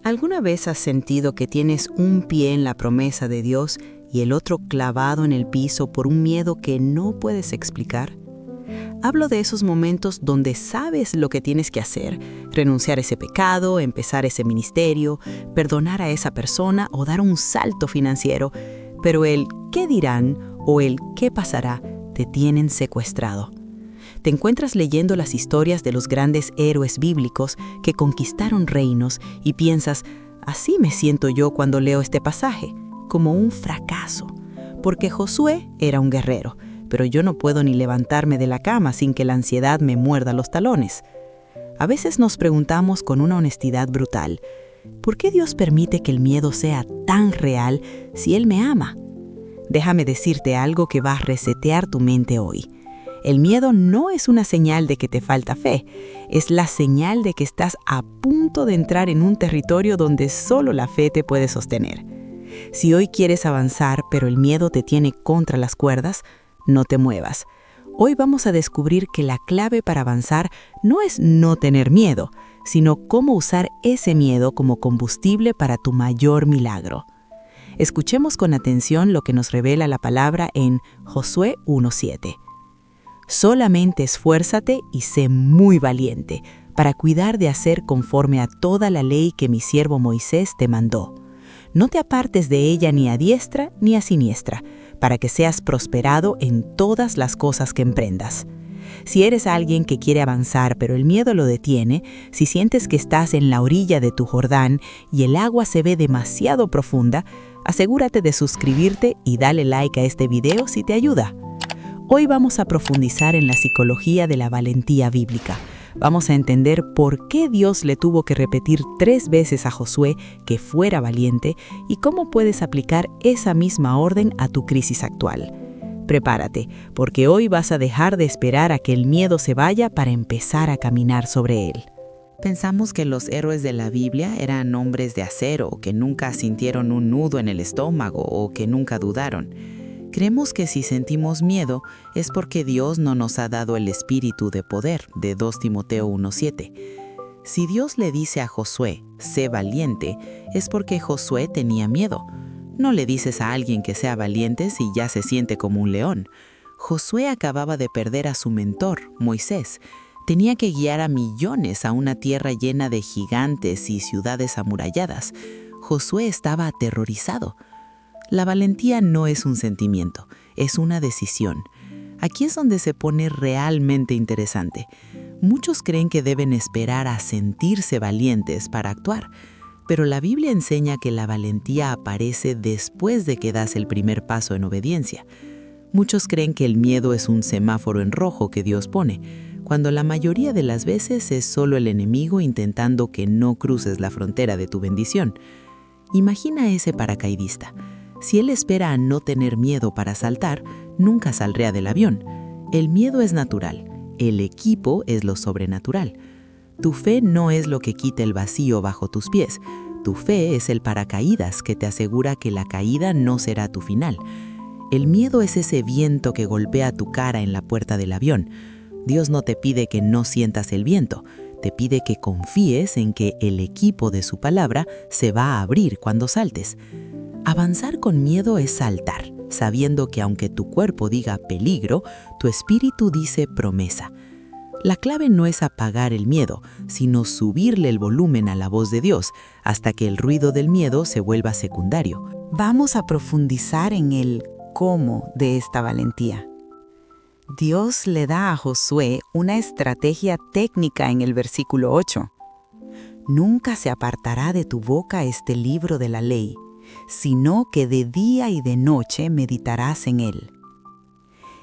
¿Alguna vez has sentido que tienes un pie en la promesa de Dios y el otro clavado en el piso por un miedo que no puedes explicar? Hablo de esos momentos donde sabes lo que tienes que hacer, renunciar a ese pecado, empezar ese ministerio, perdonar a esa persona o dar un salto financiero, pero el ¿qué dirán? O el ¿qué pasará? Te tienen secuestrado. Te encuentras leyendo las historias de los grandes héroes bíblicos que conquistaron reinos y piensas, así me siento yo cuando leo este pasaje, como un fracaso, porque Josué era un guerrero, pero yo no puedo ni levantarme de la cama sin que la ansiedad me muerda los talones. A veces nos preguntamos con una honestidad brutal, ¿por qué Dios permite que el miedo sea tan real si Él me ama? Déjame decirte algo que va a resetear tu mente hoy. El miedo no es una señal de que te falta fe, es la señal de que estás a punto de entrar en un territorio donde solo la fe te puede sostener. Si hoy quieres avanzar, pero el miedo te tiene contra las cuerdas, no te muevas. Hoy vamos a descubrir que la clave para avanzar no es no tener miedo, sino cómo usar ese miedo como combustible para tu mayor milagro. Escuchemos con atención lo que nos revela la palabra en Josué 1:7. Solamente esfuérzate y sé muy valiente para cuidar de hacer conforme a toda la ley que mi siervo Moisés te mandó. No te apartes de ella ni a diestra ni a siniestra, para que seas prosperado en todas las cosas que emprendas. Si eres alguien que quiere avanzar pero el miedo lo detiene, si sientes que estás en la orilla de tu Jordán y el agua se ve demasiado profunda, asegúrate de suscribirte y dale like a este video si te ayuda. Hoy vamos a profundizar en la psicología de la valentía bíblica. Vamos a entender por qué Dios le tuvo que repetir 3 veces a Josué que fuera valiente y cómo puedes aplicar esa misma orden a tu crisis actual. Prepárate, porque hoy vas a dejar de esperar a que el miedo se vaya para empezar a caminar sobre él. Pensamos que los héroes de la Biblia eran hombres de acero, que nunca sintieron un nudo en el estómago o que nunca dudaron. Creemos que si sentimos miedo es porque Dios no nos ha dado el espíritu de poder, de 2 Timoteo 1:7. Si Dios le dice a Josué, sé valiente, es porque Josué tenía miedo. No le dices a alguien que sea valiente si ya se siente como un león. Josué acababa de perder a su mentor, Moisés. Tenía que guiar a millones a una tierra llena de gigantes y ciudades amuralladas. Josué estaba aterrorizado. La valentía no es un sentimiento, es una decisión. Aquí es donde se pone realmente interesante. Muchos creen que deben esperar a sentirse valientes para actuar, pero la Biblia enseña que la valentía aparece después de que das el primer paso en obediencia. Muchos creen que el miedo es un semáforo en rojo que Dios pone, cuando la mayoría de las veces es solo el enemigo intentando que no cruces la frontera de tu bendición. Imagina a ese paracaidista. Si él espera a no tener miedo para saltar, nunca saldrá del avión. El miedo es natural, el equipo es lo sobrenatural. Tu fe no es lo que quita el vacío bajo tus pies. Tu fe es el paracaídas que te asegura que la caída no será tu final. El miedo es ese viento que golpea tu cara en la puerta del avión. Dios no te pide que no sientas el viento, te pide que confíes en que el equipo de su palabra se va a abrir cuando saltes. Avanzar con miedo es saltar, sabiendo que aunque tu cuerpo diga peligro, tu espíritu dice promesa. La clave no es apagar el miedo, sino subirle el volumen a la voz de Dios hasta que el ruido del miedo se vuelva secundario. Vamos a profundizar en el cómo de esta valentía. Dios le da a Josué una estrategia técnica en el versículo 8. Nunca se apartará de tu boca este libro de la ley, sino que de día y de noche meditarás en él.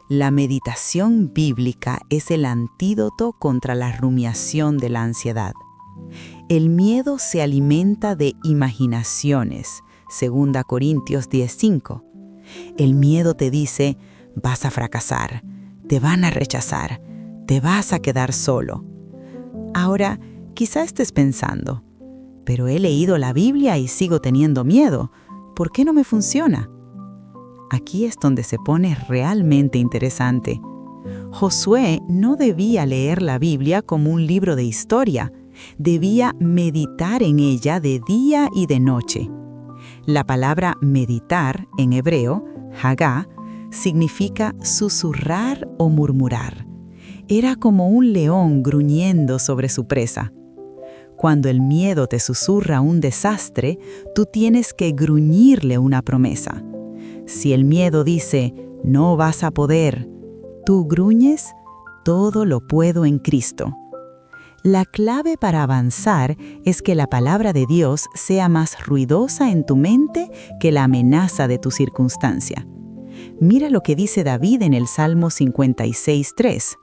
La meditación bíblica es el antídoto contra la rumiación de la ansiedad. El miedo se alimenta de imaginaciones, 2 Corintios 10:5. El miedo te dice, vas a fracasar, te van a rechazar, te vas a quedar solo. Ahora, quizá estés pensando, pero he leído la Biblia y sigo teniendo miedo. ¿Por qué no me funciona? Aquí es donde se pone realmente interesante. Josué no debía leer la Biblia como un libro de historia. Debía meditar en ella de día y de noche. La palabra meditar en hebreo, hagá, significa susurrar o murmurar. Era como un león gruñendo sobre su presa. Cuando el miedo te susurra un desastre, tú tienes que gruñirle una promesa. Si el miedo dice, no vas a poder, tú gruñes, todo lo puedo en Cristo. La clave para avanzar es que la palabra de Dios sea más ruidosa en tu mente que la amenaza de tu circunstancia. Mira lo que dice David en el Salmo 56:3.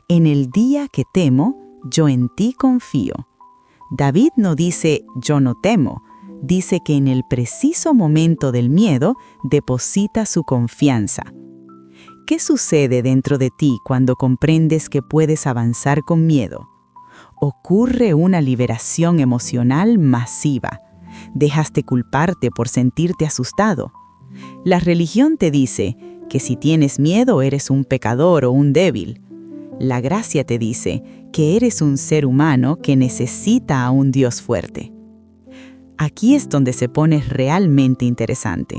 En el día que temo, yo en ti confío. David no dice yo no temo, dice que en el preciso momento del miedo deposita su confianza. ¿Qué sucede dentro de ti cuando comprendes que puedes avanzar con miedo? Ocurre una liberación emocional masiva. Dejas de culparte por sentirte asustado. La religión te dice que si tienes miedo eres un pecador o un débil. La gracia te dice que eres un ser humano que necesita a un Dios fuerte. Aquí es donde se pone realmente interesante.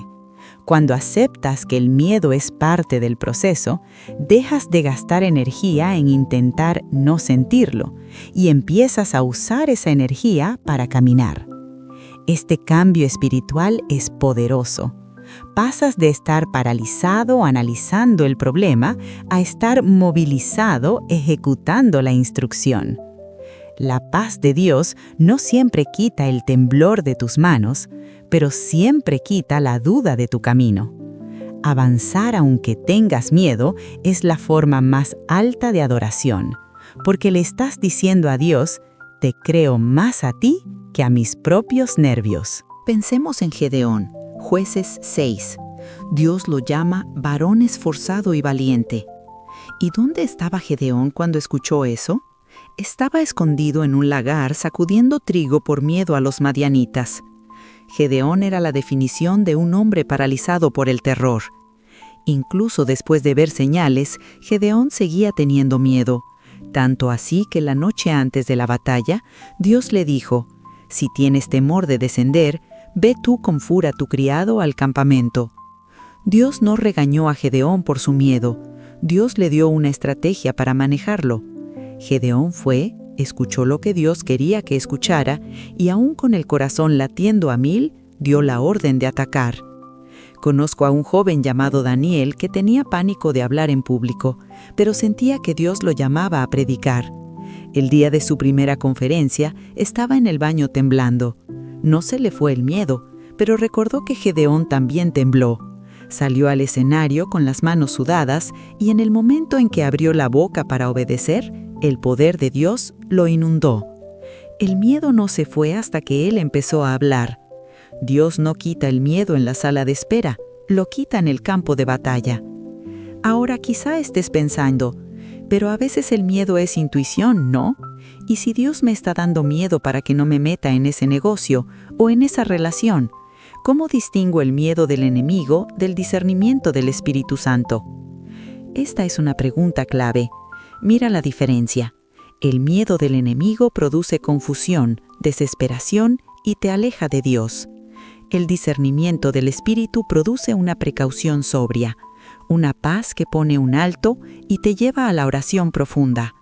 Cuando aceptas que el miedo es parte del proceso, dejas de gastar energía en intentar no sentirlo y empiezas a usar esa energía para caminar. Este cambio espiritual es poderoso. Pasas de estar paralizado analizando el problema a estar movilizado ejecutando la instrucción. La paz de Dios no siempre quita el temblor de tus manos, pero siempre quita la duda de tu camino. Avanzar aunque tengas miedo es la forma más alta de adoración, porque le estás diciendo a Dios, te creo más a ti que a mis propios nervios. Pensemos en Gedeón, Jueces 6. Dios lo llama varón esforzado y valiente. ¿Y dónde estaba Gedeón cuando escuchó eso? Estaba escondido en un lagar sacudiendo trigo por miedo a los madianitas. Gedeón era la definición de un hombre paralizado por el terror. Incluso después de ver señales, Gedeón seguía teniendo miedo. Tanto así que la noche antes de la batalla, Dios le dijo, si tienes temor de descender, ve tú con Fura tu criado al campamento. Dios no regañó a Gedeón por su miedo. Dios le dio una estrategia para manejarlo. Gedeón fue, escuchó lo que Dios quería que escuchara y aún con el corazón latiendo a 1000, dio la orden de atacar. Conozco a un joven llamado Daniel que tenía pánico de hablar en público, pero sentía que Dios lo llamaba a predicar. El día de su primera conferencia estaba en el baño temblando. No se le fue el miedo, pero recordó que Gedeón también tembló. Salió al escenario con las manos sudadas y en el momento en que abrió la boca para obedecer, el poder de Dios lo inundó. El miedo no se fue hasta que él empezó a hablar. Dios no quita el miedo en la sala de espera, lo quita en el campo de batalla. Ahora quizá estés pensando, pero a veces el miedo es intuición, ¿no? ¿Y si Dios me está dando miedo para que no me meta en ese negocio o en esa relación? ¿Cómo distingo el miedo del enemigo del discernimiento del Espíritu Santo? Esta es una pregunta clave. Mira la diferencia. El miedo del enemigo produce confusión, desesperación y te aleja de Dios. El discernimiento del Espíritu produce una precaución sobria, una paz que pone un alto y te lleva a la oración profunda.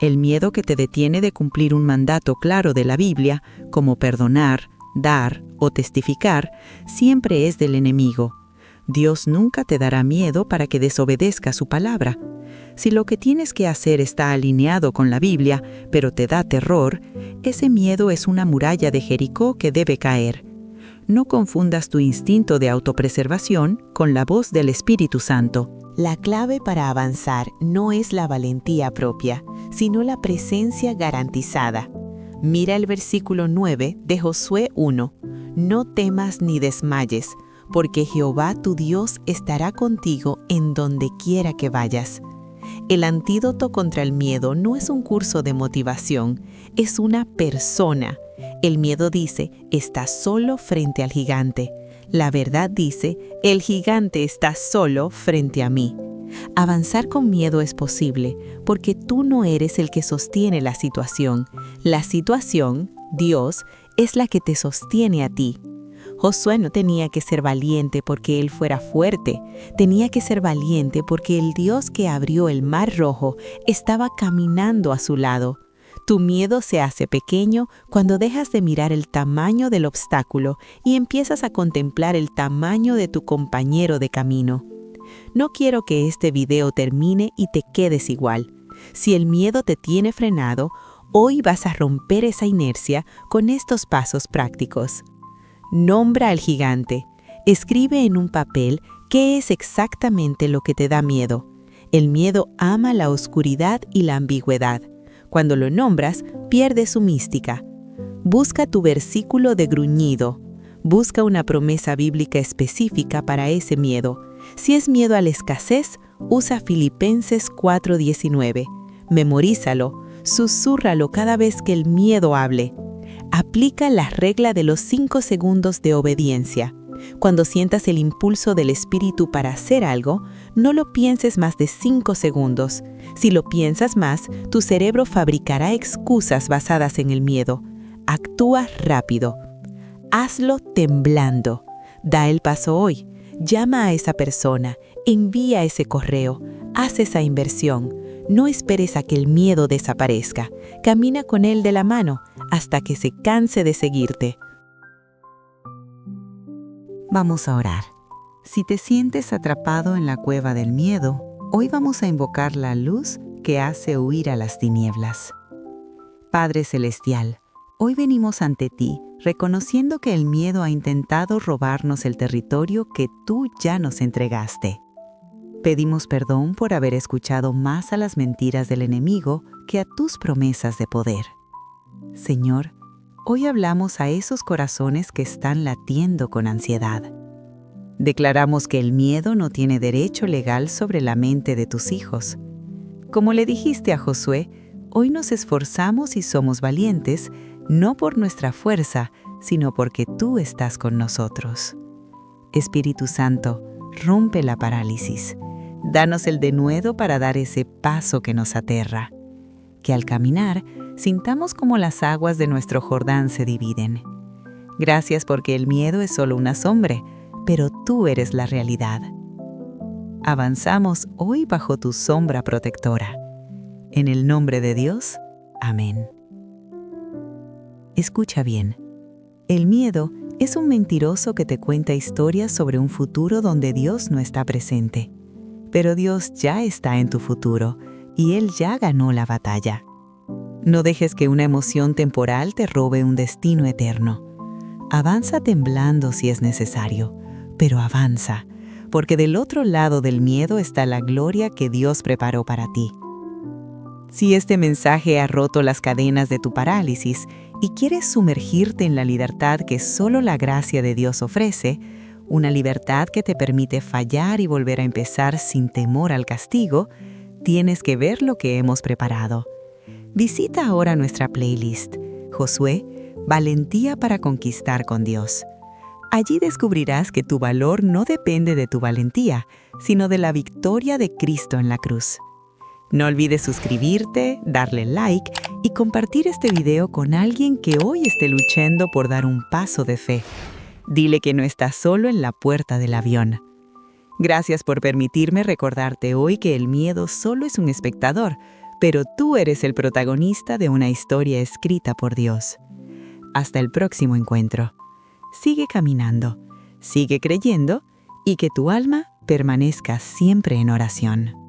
El miedo que te detiene de cumplir un mandato claro de la Biblia, como perdonar, dar o testificar, siempre es del enemigo. Dios nunca te dará miedo para que desobedezcas su palabra. Si lo que tienes que hacer está alineado con la Biblia, pero te da terror, ese miedo es una muralla de Jericó que debe caer. No confundas tu instinto de autopreservación con la voz del Espíritu Santo. La clave para avanzar no es la valentía propia, sino la presencia garantizada. Mira el versículo 9 de Josué 1. No temas ni desmayes, porque Jehová tu Dios estará contigo en donde quiera que vayas. El antídoto contra el miedo no es un curso de motivación, es una persona. El miedo dice, estás solo frente al gigante. La verdad dice, el gigante está solo frente a mí. Avanzar con miedo es posible porque tú no eres el que sostiene la situación. La situación, Dios, es la que te sostiene a ti. Josué no tenía que ser valiente porque él fuera fuerte, tenía que ser valiente porque el Dios que abrió el Mar Rojo estaba caminando a su lado. Tu miedo se hace pequeño cuando dejas de mirar el tamaño del obstáculo y empiezas a contemplar el tamaño de tu compañero de camino. No quiero que este video termine y te quedes igual. Si el miedo te tiene frenado, hoy vas a romper esa inercia con estos pasos prácticos. Nombra al gigante. Escribe en un papel qué es exactamente lo que te da miedo. El miedo ama la oscuridad y la ambigüedad. Cuando lo nombras, pierde su mística. Busca tu versículo de gruñido. Busca una promesa bíblica específica para ese miedo. Si es miedo a la escasez, usa Filipenses 4:19. Memorízalo, susúrralo cada vez que el miedo hable. Aplica la regla de los 5 segundos de obediencia. Cuando sientas el impulso del espíritu para hacer algo, no lo pienses más de 5 segundos. Si lo piensas más, tu cerebro fabricará excusas basadas en el miedo. Actúa rápido. Hazlo temblando. Da el paso hoy. Llama a esa persona. Envía ese correo. Haz esa inversión. No esperes a que el miedo desaparezca. Camina con él de la mano hasta que se canse de seguirte. Vamos a orar. Si te sientes atrapado en la cueva del miedo, hoy vamos a invocar la luz que hace huir a las tinieblas. Padre Celestial, hoy venimos ante ti reconociendo que el miedo ha intentado robarnos el territorio que tú ya nos entregaste. Pedimos perdón por haber escuchado más a las mentiras del enemigo que a tus promesas de poder. Señor, hoy hablamos a esos corazones que están latiendo con ansiedad. Declaramos que el miedo no tiene derecho legal sobre la mente de tus hijos. Como le dijiste a Josué, hoy nos esforzamos y somos valientes, no por nuestra fuerza, sino porque tú estás con nosotros. Espíritu Santo, rompe la parálisis. Danos el denuedo para dar ese paso que nos aterra. Que al caminar, sintamos como las aguas de nuestro Jordán se dividen. Gracias porque el miedo es solo una sombra, pero tú eres la realidad. Avanzamos hoy bajo tu sombra protectora. En el nombre de Dios, amén. Escucha bien. El miedo es un mentiroso que te cuenta historias sobre un futuro donde Dios no está presente. Pero Dios ya está en tu futuro y Él ya ganó la batalla. No dejes que una emoción temporal te robe un destino eterno. Avanza temblando si es necesario, pero avanza, porque del otro lado del miedo está la gloria que Dios preparó para ti. Si este mensaje ha roto las cadenas de tu parálisis y quieres sumergirte en la libertad que solo la gracia de Dios ofrece, una libertad que te permite fallar y volver a empezar sin temor al castigo, tienes que ver lo que hemos preparado. Visita ahora nuestra playlist, Josué, Valentía para conquistar con Dios. Allí descubrirás que tu valor no depende de tu valentía, sino de la victoria de Cristo en la cruz. No olvides suscribirte, darle like y compartir este video con alguien que hoy esté luchando por dar un paso de fe. Dile que no estás solo en la puerta del avión. Gracias por permitirme recordarte hoy que el miedo solo es un espectador, pero tú eres el protagonista de una historia escrita por Dios. Hasta el próximo encuentro. Sigue caminando, sigue creyendo y que tu alma permanezca siempre en oración.